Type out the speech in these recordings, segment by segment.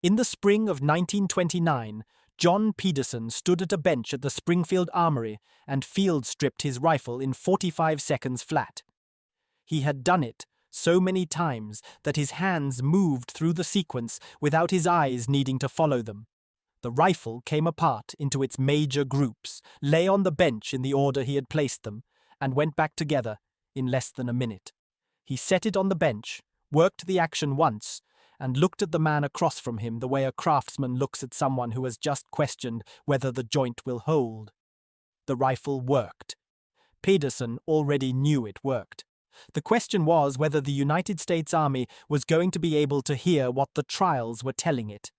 In the spring of 1929, John Pedersen stood at a bench at the Springfield Armory and field-stripped his rifle in 45 seconds flat. He had done it so many times that his hands moved through the sequence without his eyes needing to follow them. The rifle came apart into its major groups, lay on the bench in the order he had placed them, and went back together in less than a minute. He set it on the bench, worked the action once, and looked at the man across from him the way a craftsman looks at someone who has just questioned whether the joint will hold. The rifle worked. Peterson already knew it worked. The question was whether the United States Army was going to be able to hear what the trials were telling it.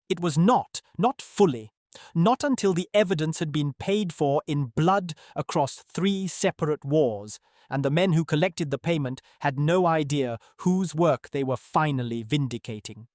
It was not fully. Not until the evidence had been paid for in blood across 3 separate wars, and the men who collected the payment had no idea whose work they were finally vindicating.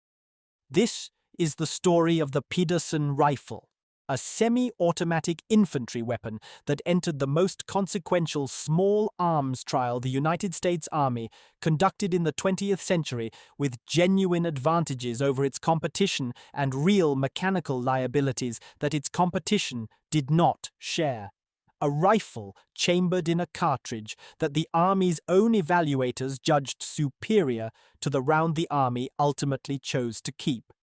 This is the story of the Peterson rifle, a semi-automatic infantry weapon that entered the most consequential small arms trial the United States Army conducted in the 20th century, with genuine advantages over its competition and real mechanical liabilities that its competition did not share. A rifle chambered in a cartridge that the Army's own evaluators judged superior to the round the Army ultimately chose to keep.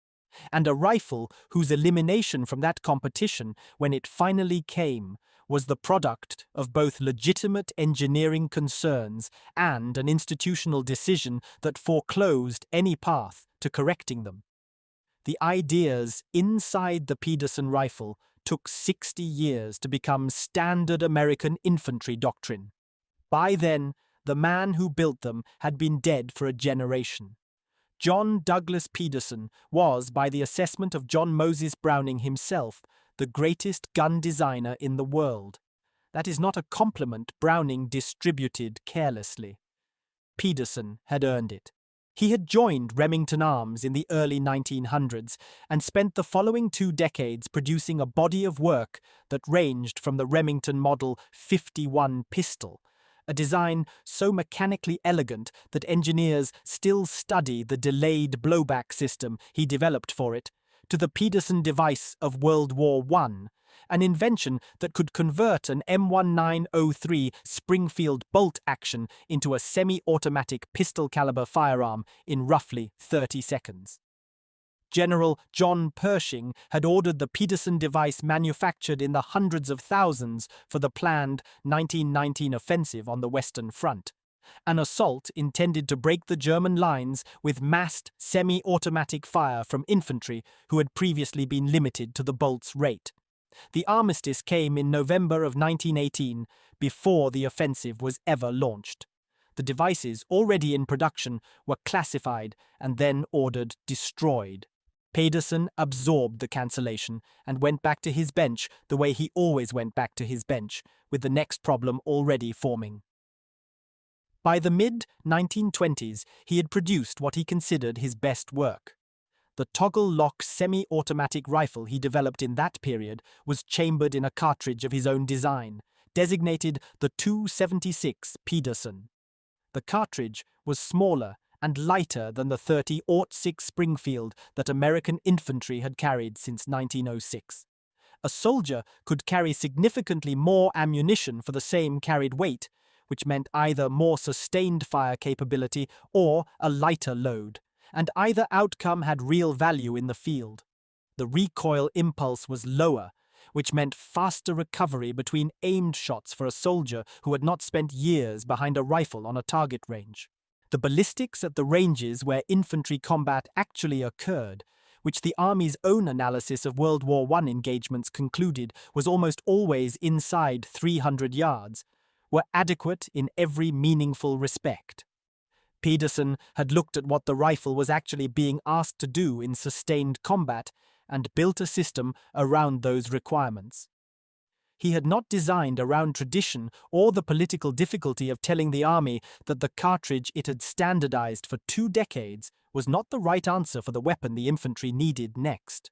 And a rifle whose elimination from that competition, when it finally came, was the product of both legitimate engineering concerns and an institutional decision that foreclosed any path to correcting them. The ideas inside the Peterson rifle took 60 years to become standard American infantry doctrine. By then, the man who built them had been dead for a generation. John Douglas Peterson was, by the assessment of John Moses Browning himself, the greatest gun designer in the world. That is not a compliment Browning distributed carelessly. Peterson had earned it. He had joined Remington Arms in the early 1900s and spent the following 2 decades producing a body of work that ranged from the Remington Model 51 pistol, a design so mechanically elegant that engineers still study the delayed blowback system he developed for it, to the Peterson device of World War I, an invention that could convert an M1903 Springfield bolt action into a semi-automatic pistol-caliber firearm in roughly 30 seconds. General John Pershing had ordered the Peterson device manufactured in the hundreds of thousands for the planned 1919 offensive on the Western Front, an assault intended to break the German lines with massed semi-automatic fire from infantry who had previously been limited to the bolt's rate. The armistice came in November of 1918, before the offensive was ever launched. The devices already in production were classified and then ordered destroyed. Peterson absorbed the cancellation and went back to his bench the way he always went back to his bench, with the next problem already forming. By the mid-1920s, he had produced what he considered his best work. The toggle-lock semi-automatic rifle he developed in that period was chambered in a cartridge of his own design, designated the .276 Peterson. The cartridge was smaller and lighter than the .30-06 Springfield that American infantry had carried since 1906. A soldier could carry significantly more ammunition for the same carried weight, which meant either more sustained fire capability or a lighter load, and either outcome had real value in the field. The recoil impulse was lower, which meant faster recovery between aimed shots for a soldier who had not spent years behind a rifle on a target range. The ballistics at the ranges where infantry combat actually occurred, which the Army's own analysis of World War I engagements concluded was almost always inside 300 yards, were adequate in every meaningful respect. Peterson had looked at what the rifle was actually being asked to do in sustained combat and built a system around those requirements. He had not designed around tradition or the political difficulty of telling the Army that the cartridge it had standardized for 2 decades was not the right answer for the weapon the infantry needed next.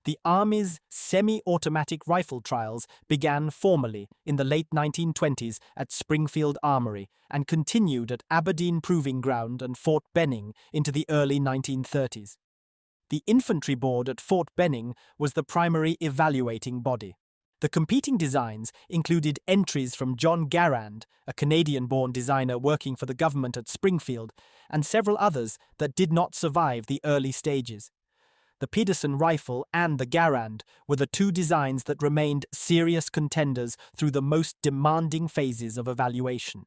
The Army's semi-automatic rifle trials began formally in the late 1920s at Springfield Armory and continued at Aberdeen Proving Ground and Fort Benning into the early 1930s. The infantry board at Fort Benning was the primary evaluating body. The competing designs included entries from John Garand, a Canadian-born designer working for the government at Springfield, and several others that did not survive the early stages. The Peterson rifle and the Garand were the two designs that remained serious contenders through the most demanding phases of evaluation.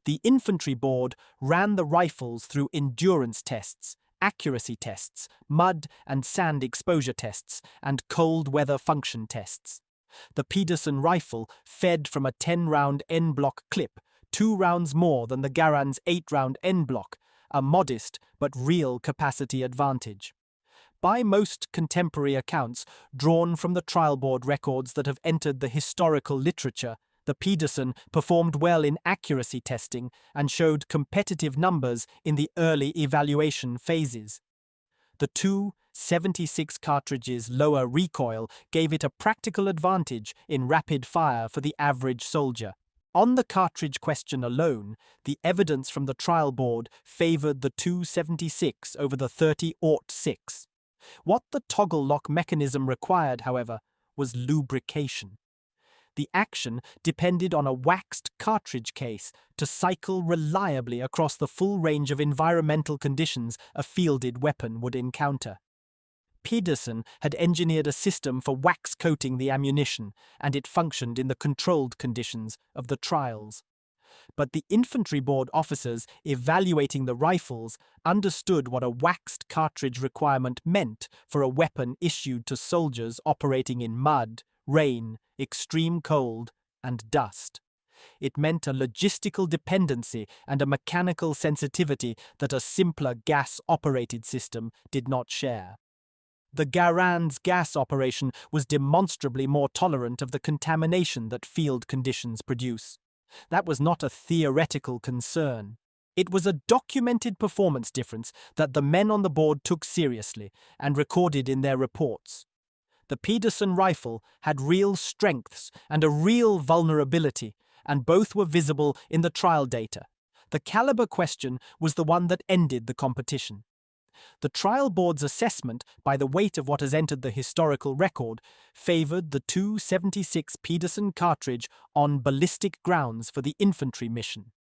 The infantry board ran the rifles through endurance tests, accuracy tests, mud and sand exposure tests, and cold weather function tests. The Peterson rifle fed from a 10-round N-block clip, 2 rounds more than the Garand's 8-round N-block, a modest but real capacity advantage. By most contemporary accounts, drawn from the trial board records that have entered the historical literature, the Peterson performed well in accuracy testing and showed competitive numbers in the early evaluation phases. The 2.76 cartridges' lower recoil gave it a practical advantage in rapid fire for the average soldier. On the cartridge question alone, the evidence from the trial board favored the 2.76 over the 30-06. What the toggle lock mechanism required, however, was lubrication. The action depended on a waxed cartridge case to cycle reliably across the full range of environmental conditions a fielded weapon would encounter. Peterson had engineered a system for wax coating the ammunition, and it functioned in the controlled conditions of the trials. But the infantry board officers evaluating the rifles understood what a waxed cartridge requirement meant for a weapon issued to soldiers operating in mud, rain, extreme cold, and dust. It meant a logistical dependency and a mechanical sensitivity that a simpler gas-operated system did not share. The Garand's gas operation was demonstrably more tolerant of the contamination that field conditions produce. That was not a theoretical concern. It was a documented performance difference that the men on the board took seriously and recorded in their reports. The Peterson rifle had real strengths and a real vulnerability, and both were visible in the trial data. The caliber question was the one that ended the competition. The trial board's assessment, by the weight of what has entered the historical record, favored the 2.76 Peterson cartridge on ballistic grounds for the infantry mission.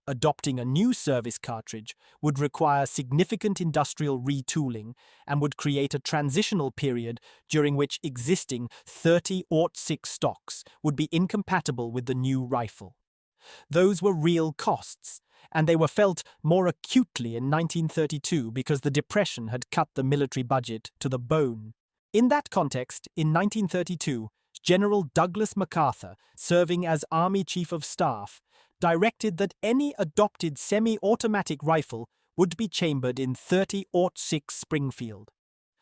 Adopting a new service cartridge would require significant industrial retooling and would create a transitional period during which existing 30-06 stocks would be incompatible with the new rifle. Those were real costs, and they were felt more acutely in 1932 because the Depression had cut the military budget to the bone. In that context, in 1932, General Douglas MacArthur, serving as Army Chief of Staff, directed that any adopted semi-automatic rifle would be chambered in 30-06 Springfield.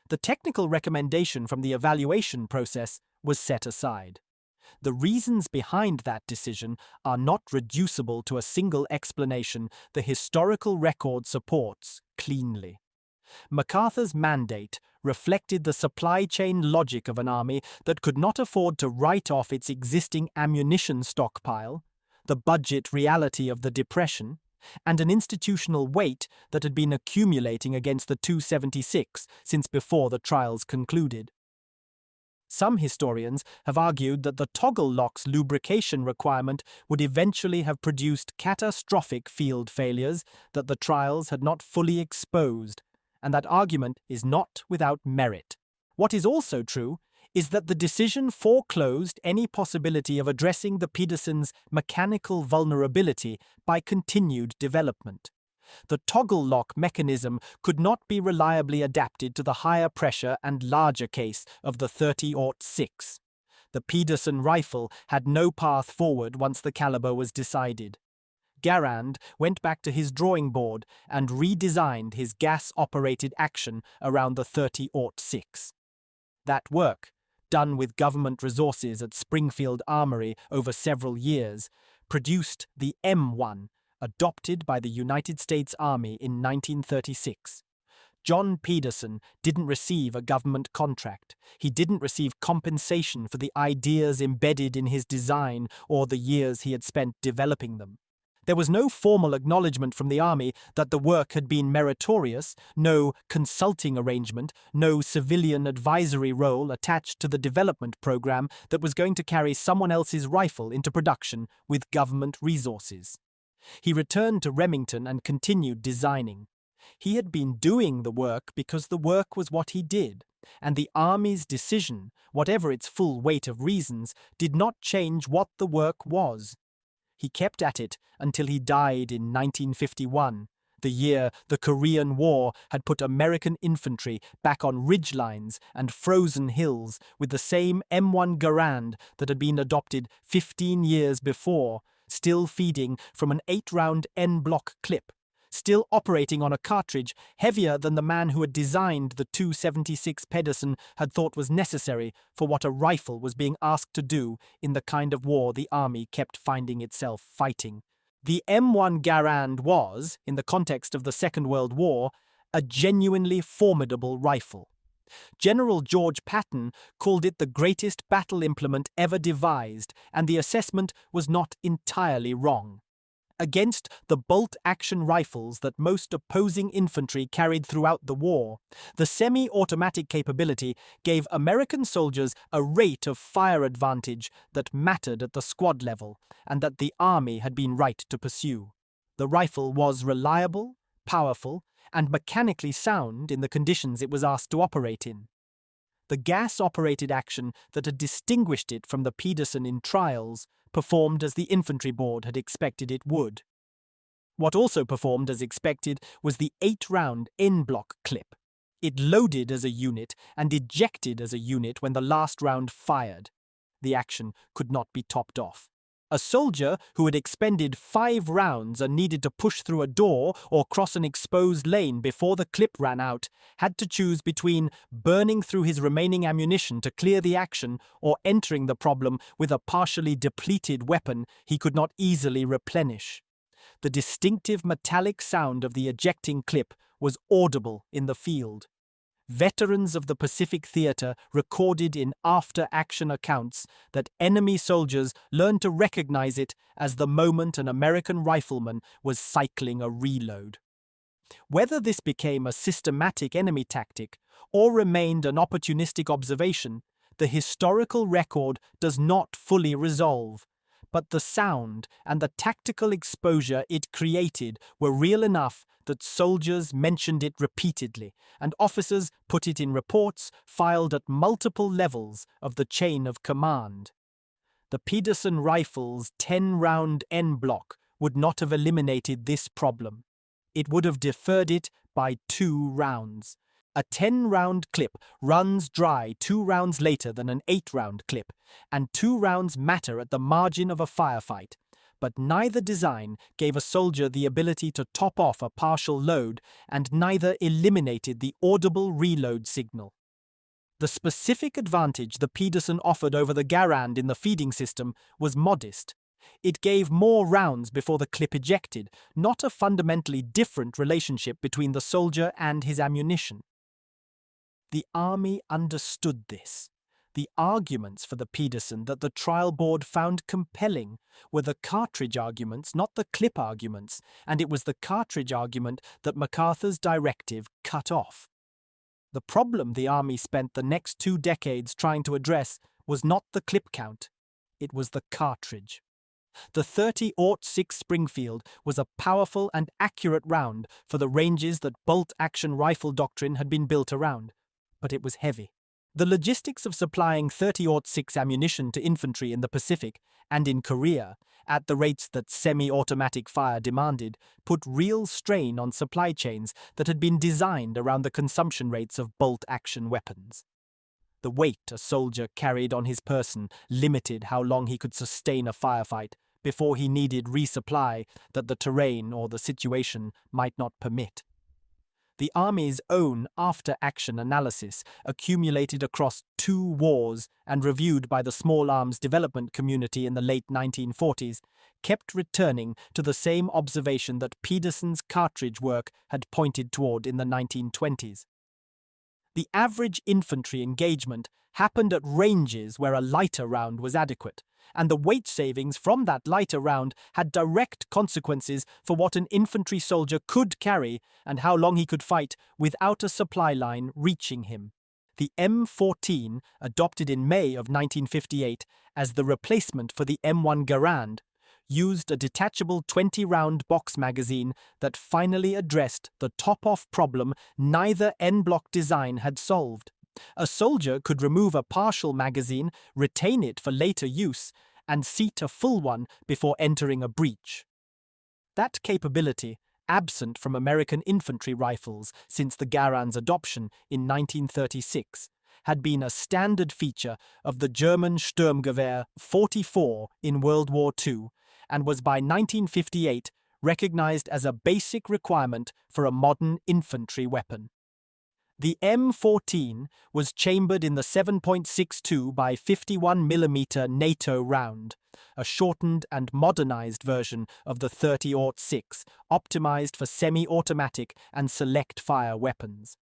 The technical recommendation from the evaluation process was set aside. The reasons behind that decision are not reducible to a single explanation the historical record supports cleanly. MacArthur's mandate reflected the supply chain logic of an army that could not afford to write off its existing ammunition stockpile, the budget reality of the Depression, and an institutional weight that had been accumulating against the 2.76 since before the trials concluded. Some historians have argued that the toggle lock's lubrication requirement would eventually have produced catastrophic field failures that the trials had not fully exposed, and that argument is not without merit. What is also true is that the decision foreclosed any possibility of addressing the Peterson's mechanical vulnerability by continued development. The toggle lock mechanism could not be reliably adapted to the higher pressure and larger case of the 30-06. The Peterson rifle had no path forward once the caliber was decided. Garand went back to his drawing board and redesigned his gas-operated action around the 30-06. That work, done with government resources at Springfield Armory over several years, produced the M1, adopted by the United States Army in 1936. John Pedersen didn't receive a government contract. He didn't receive compensation for the ideas embedded in his design or the years he had spent developing them. There was no formal acknowledgement from the army that the work had been meritorious, no consulting arrangement, no civilian advisory role attached to the development program that was going to carry someone else's rifle into production with government resources. He returned to Remington and continued designing. He had been doing the work because the work was what he did, and the army's decision, whatever its full weight of reasons, did not change what the work was. He kept at it until he died in 1951, the year the Korean War had put American infantry back on ridgelines and frozen hills with the same M1 Garand that had been adopted 15 years before, still feeding from an 8-round N-block clip, still operating on a cartridge heavier than the man who had designed the .276 Peterson had thought was necessary for what a rifle was being asked to do in the kind of war the army kept finding itself fighting. The M1 Garand was, in the context of the Second World War, a genuinely formidable rifle. General George Patton called it the greatest battle implement ever devised, and the assessment was not entirely wrong. Against the bolt-action rifles that most opposing infantry carried throughout the war, the semi-automatic capability gave American soldiers a rate of fire advantage that mattered at the squad level and that the army had been right to pursue. The rifle was reliable, powerful, and mechanically sound in the conditions it was asked to operate in. The gas-operated action that had distinguished it from the Peterson in trials performed as the infantry board had expected it would. What also performed as expected was the 8-round N-block clip. It loaded as a unit and ejected as a unit when the last round fired. The action could not be topped off. A soldier who had expended 5 rounds and needed to push through a door or cross an exposed lane before the clip ran out had to choose between burning through his remaining ammunition to clear the action or entering the problem with a partially depleted weapon he could not easily replenish. The distinctive metallic sound of the ejecting clip was audible in the field. Veterans of the Pacific Theater recorded in after-action accounts that enemy soldiers learned to recognize it as the moment an American rifleman was cycling a reload. Whether this became a systematic enemy tactic or remained an opportunistic observation, the historical record does not fully resolve. But the sound and the tactical exposure it created were real enough that soldiers mentioned it repeatedly, and officers put it in reports filed at multiple levels of the chain of command. The Peterson rifle's 10-round N-block would not have eliminated this problem. It would have deferred it by 2 rounds. A 10-round clip runs dry 2 rounds later than an 8-round clip, and 2 rounds matter at the margin of a firefight. But neither design gave a soldier the ability to top off a partial load, and neither eliminated the audible reload signal. The specific advantage the Peterson offered over the Garand in the feeding system was modest. It gave more rounds before the clip ejected, not a fundamentally different relationship between the soldier and his ammunition. The army understood this. The arguments for the Peterson that the trial board found compelling were the cartridge arguments, not the clip arguments, and it was the cartridge argument that MacArthur's directive cut off. The problem the army spent the next 2 decades trying to address was not the clip count, it was the cartridge. The .30-06 Springfield was a powerful and accurate round for the ranges that bolt-action rifle doctrine had been built around, but it was heavy. The logistics of supplying .30-06 ammunition to infantry in the Pacific and in Korea, at the rates that semi-automatic fire demanded, put real strain on supply chains that had been designed around the consumption rates of bolt-action weapons. The weight a soldier carried on his person limited how long he could sustain a firefight before he needed resupply that the terrain or the situation might not permit. The Army's own after-action analysis, accumulated across 2 wars and reviewed by the small arms development community in the late 1940s, kept returning to the same observation that Peterson's cartridge work had pointed toward in the 1920s. The average infantry engagement happened at ranges where a lighter round was adequate, and the weight savings from that lighter round had direct consequences for what an infantry soldier could carry and how long he could fight without a supply line reaching him. The M14, adopted in May of 1958 as the replacement for the M1 Garand, used a detachable 20-round box magazine that finally addressed the top-off problem neither en-bloc design had solved. A soldier could remove a partial magazine, retain it for later use, and seat a full one before entering a breach. That capability, absent from American infantry rifles since the Garand's adoption in 1936, had been a standard feature of the German Sturmgewehr 44 in World War II and was by 1958 recognized as a basic requirement for a modern infantry weapon. The M14 was chambered in the 7.62 by 51 mm NATO round, a shortened and modernized version of the 30-06, optimized for semi-automatic and select-fire weapons.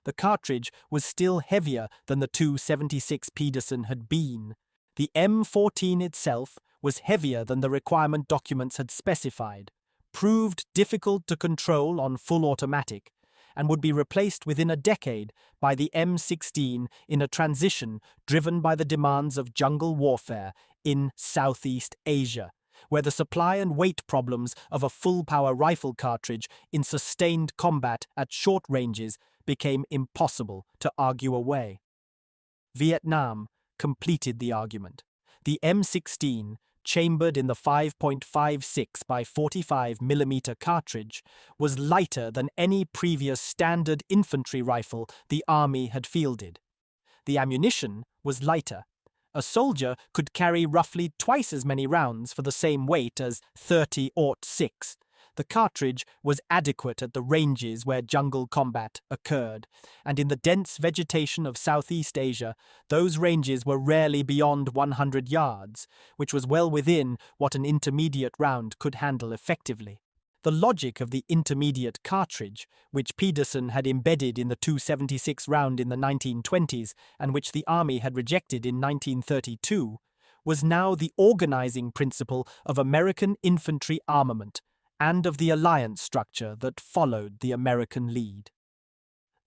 The cartridge was still heavier than the 276 Peterson had been. The M14 itself was heavier than the requirement documents had specified, proved difficult to control on full automatic, and would be replaced within a decade by the M16 in a transition driven by the demands of jungle warfare in Southeast Asia, where the supply and weight problems of a full-power rifle cartridge in sustained combat at short ranges became impossible to argue away. Vietnam completed the argument. The M16, chambered in the 5.56 by 45 mm cartridge, was lighter than any previous standard infantry rifle the Army had fielded. The ammunition was lighter. A soldier could carry roughly twice as many rounds for the same weight as 30-06. The cartridge was adequate at the ranges where jungle combat occurred, and in the dense vegetation of Southeast Asia, those ranges were rarely beyond 100 yards, which was well within what an intermediate round could handle effectively. The logic of the intermediate cartridge, which Peterson had embedded in the 276 round in the 1920s and which the Army had rejected in 1932, was now the organizing principle of American infantry armament and of the alliance structure that followed the American lead.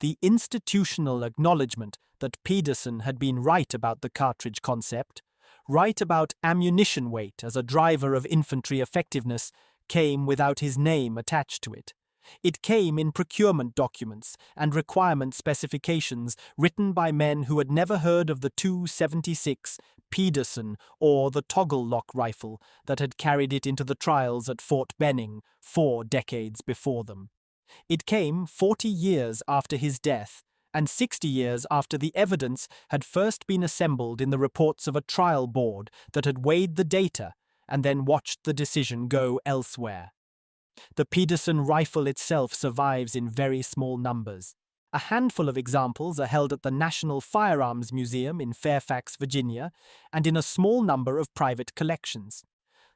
The institutional acknowledgement that Peterson had been right about the cartridge concept, right about ammunition weight as a driver of infantry effectiveness, came without his name attached to it. It came in procurement documents and requirement specifications written by men who had never heard of the 276 Peterson or the toggle lock rifle that had carried it into the trials at Fort Benning 4 decades before them. It came 40 years after his death and 60 years after the evidence had first been assembled in the reports of a trial board that had weighed the data and then watched the decision go elsewhere. The Peterson rifle itself survives in very small numbers. A handful of examples are held at the National Firearms Museum in Fairfax, Virginia, and in a small number of private collections.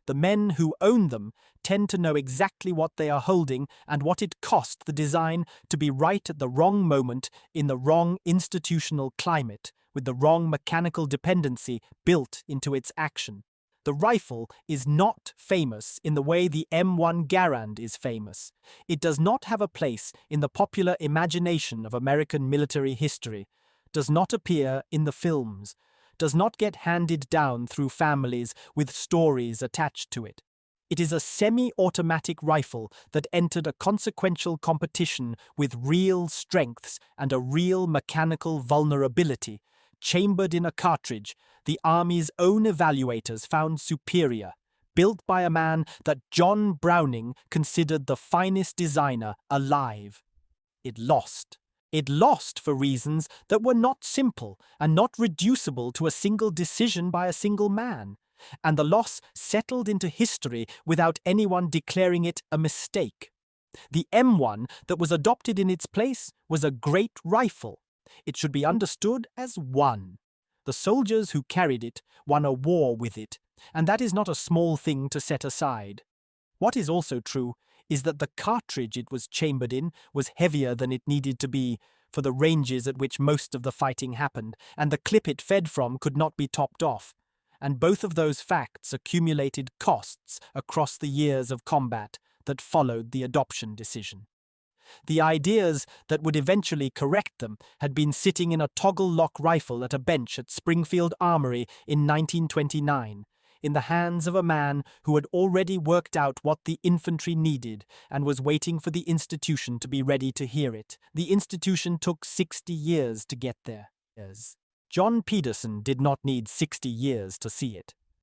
The men who own them tend to know exactly what they are holding and what it cost the design to be right at the wrong moment in the wrong institutional climate, with the wrong mechanical dependency built into its action. The rifle is not famous in the way the M1 Garand is famous. It does not have a place in the popular imagination of American military history, does not appear in the films, does not get handed down through families with stories attached to it. It is a semi-automatic rifle that entered a consequential competition with real strengths and a real mechanical vulnerability, chambered in a cartridge the Army's own evaluators found superior, built by a man that John Browning considered the finest designer alive. It lost. It lost for reasons that were not simple and not reducible to a single decision by a single man, and the loss settled into history without anyone declaring it a mistake. The M1 that was adopted in its place was a great rifle. It should be understood as one. The soldiers who carried it won a war with it, and that is not a small thing to set aside. What is also true is that the cartridge it was chambered in was heavier than it needed to be for the ranges at which most of the fighting happened, and the clip it fed from could not be topped off, and both of those facts accumulated costs across the years of combat that followed the adoption decision. The ideas that would eventually correct them had been sitting in a toggle-lock rifle at a bench at Springfield Armory in 1929, in the hands of a man who had already worked out what the infantry needed and was waiting for the institution to be ready to hear it. The institution took 60 years to get there. John Pedersen did not need 60 years to see it.